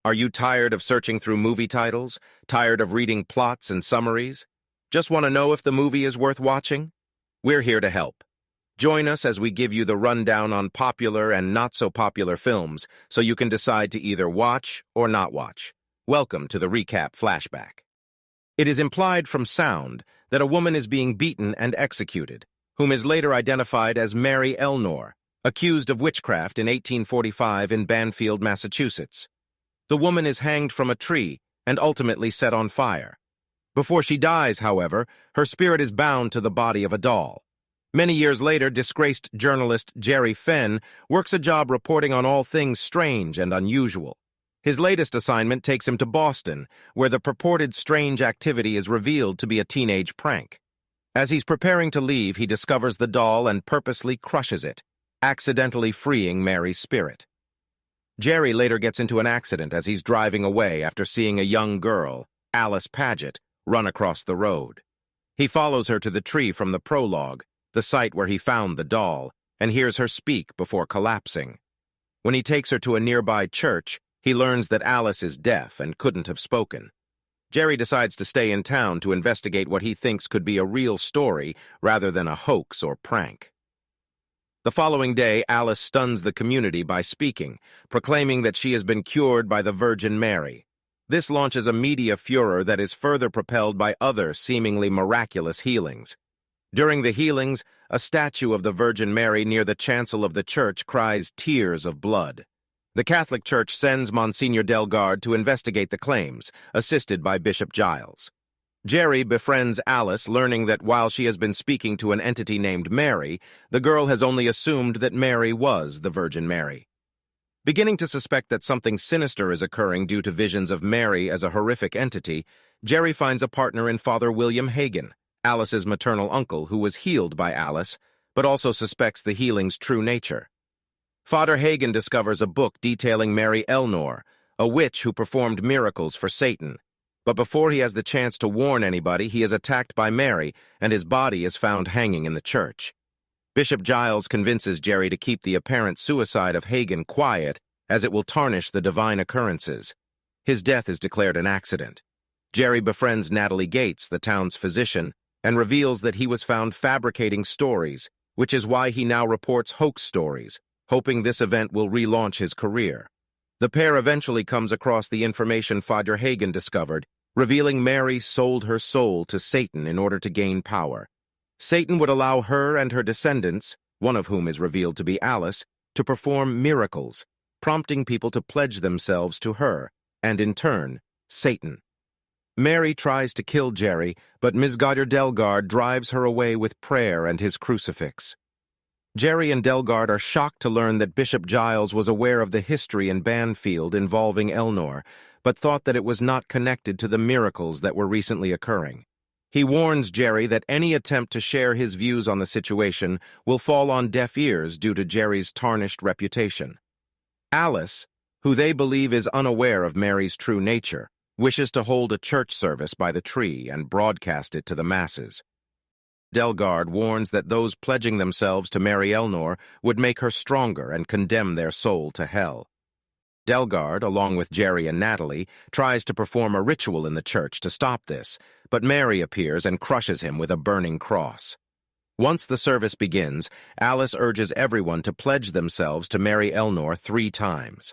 Are you tired of searching through movie titles? Tired of reading plots and summaries? Just want to know if the movie is worth watching? We're here to help. Join us as we give you the rundown on popular and not-so-popular films so you can decide to either watch or not watch. Welcome to the recap flashback. It is implied from sound that a woman is being beaten and executed, whom is later identified as Mary Elnor, accused of witchcraft in 1845 in Banfield, Massachusetts. The woman is hanged from a tree and ultimately set on fire. Before she dies, however, her spirit is bound to the body of a doll. Many years later, disgraced journalist Jerry Fenn works a job reporting on all things strange and unusual. His latest assignment takes him to Boston, where the purported strange activity is revealed to be a teenage prank. As he's preparing to leave, he discovers the doll and purposely crushes it, accidentally freeing Mary's spirit. Jerry later gets into an accident as he's driving away after seeing a young girl, Alice Paget, run across the road. He follows her to the tree from the prologue, the site where he found the doll, and hears her speak before collapsing. When he takes her to a nearby church, he learns that Alice is deaf and couldn't have spoken. Jerry decides to stay in town to investigate what he thinks could be a real story rather than a hoax or prank. The following day, Alice stuns the community by speaking, proclaiming that she has been cured by the Virgin Mary. This launches a media furor that is further propelled by other seemingly miraculous healings. During the healings, a statue of the Virgin Mary near the chancel of the church cries tears of blood. The Catholic Church sends Monsignor Delgard to investigate the claims, assisted by Bishop Giles. Jerry befriends Alice, learning that while she has been speaking to an entity named Mary, the girl has only assumed that Mary was the Virgin Mary. Beginning to suspect that something sinister is occurring due to visions of Mary as a horrific entity, Jerry finds a partner in Father William Hagen, Alice's maternal uncle, who was healed by Alice, but also suspects the healing's true nature. Father Hagen discovers a book detailing Mary Elnor, a witch who performed miracles for Satan. But before he has the chance to warn anybody, he is attacked by Mary, and his body is found hanging in the church. Bishop Giles convinces Jerry to keep the apparent suicide of Hagen quiet, as it will tarnish the divine occurrences. His death is declared an accident. Jerry befriends Natalie Gates, the town's physician, and reveals that he was found fabricating stories, which is why he now reports hoax stories, hoping this event will relaunch his career. The pair eventually comes across the information Father Hagen discovered, revealing Mary sold her soul to Satan in order to gain power. Satan would allow her and her descendants, one of whom is revealed to be Alice, to perform miracles, prompting people to pledge themselves to her, and in turn, Satan. Mary tries to kill Jerry, but Monsignor Delgard drives her away with prayer and his crucifix. Jerry and Delgard are shocked to learn that Bishop Giles was aware of the history in Banfield involving Elnor, but thought that it was not connected to the miracles that were recently occurring. He warns Jerry that any attempt to share his views on the situation will fall on deaf ears due to Jerry's tarnished reputation. Alice, who they believe is unaware of Mary's true nature, wishes to hold a church service by the tree and broadcast it to the masses. Delgard warns that those pledging themselves to Mary Elnor would make her stronger and condemn their soul to hell. Delgard, along with Jerry and Natalie, tries to perform a ritual in the church to stop this, but Mary appears and crushes him with a burning cross. Once the service begins, Alice urges everyone to pledge themselves to Mary Elnor 3 times.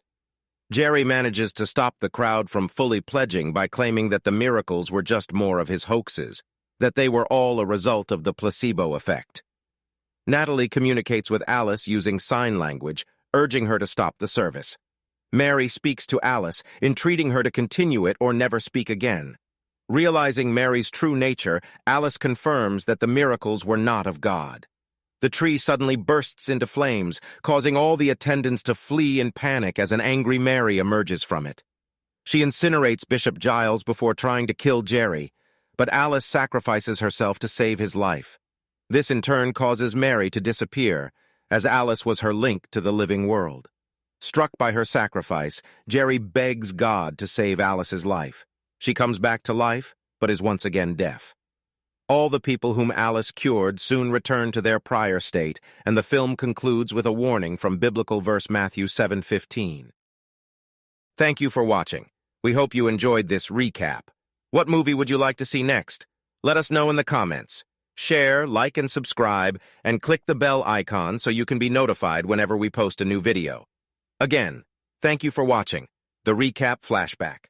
Jerry manages to stop the crowd from fully pledging by claiming that the miracles were just more of his hoaxes, that they were all a result of the placebo effect. Natalie communicates with Alice using sign language, urging her to stop the service. Mary speaks to Alice, entreating her to continue it or never speak again. Realizing Mary's true nature, Alice confirms that the miracles were not of God. The tree suddenly bursts into flames, causing all the attendants to flee in panic as an angry Mary emerges from it. She incinerates Bishop Giles before trying to kill Jerry, but Alice sacrifices herself to save his life. This in turn causes Mary to disappear, as Alice was her link to the living world. Struck by her sacrifice, Jerry begs God to save Alice's life. She comes back to life, but is once again deaf. All the people whom Alice cured soon return to their prior state, and the film concludes with a warning from biblical verse Matthew 7:15. Thank you for watching. We hope you enjoyed this recap. What movie would you like to see next? Let us know in the comments. Share, like, and subscribe, and click the bell icon so you can be notified whenever we post a new video. Again, thank you for watching the Recap Flashback.